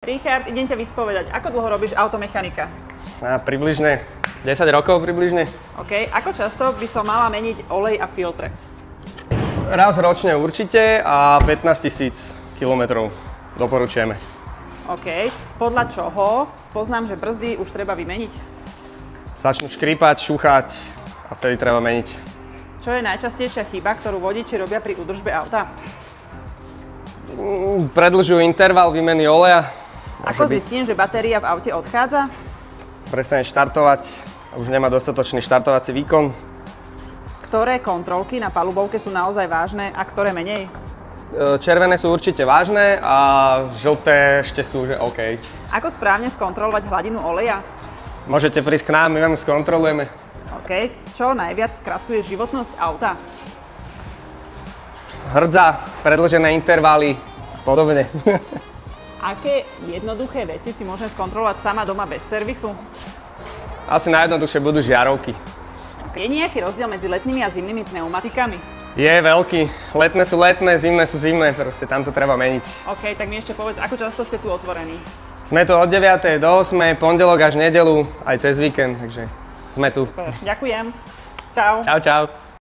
Richard, idem ťa vyspovedať. Ako dlho robíš automechanika? Približne 10 rokov približne. OK. Ako často by som mala meniť olej a filtre? Raz ročne určite a 15 000 kilometrov doporučujeme. OK. Podľa čoho spoznám, že brzdy už treba vymeniť? Začnú škrípať, šúchať a vtedy treba meniť. Čo je najčastejšia chyba, ktorú vodiči robia pri údržbe auta? Predĺžujú interval výmeny oleja. Ako zistím, že batéria v aute odchádza? Prestane štartovať a už nemá dostatočný štartovací výkon. Ktoré kontrolky na palubovke sú naozaj vážne a ktoré menej? Červené sú určite vážne a žlté ešte sú, že OK. Ako správne skontrolovať hladinu oleja? Môžete prísť k nám, my vám ju skontrolujeme. OK. Čo najviac skracuje životnosť auta? Hrdza, predĺžené intervaly a podobne. Aké jednoduché veci si môžem skontrolovať sama doma bez servisu? Asi najjednoduchšie budú žiarovky. Je nejaký rozdiel medzi letnými a zimnými pneumatikami? Je veľký. Letné sú letné, zimné sú zimné, proste tam to treba meniť. OK, tak mi ešte povedz, ako často ste tu otvorení? Sme tu od 9. do 8. pondelok až nedeľu, aj cez víkend, takže sme tu. Super, ďakujem. Čau. Čau, čau.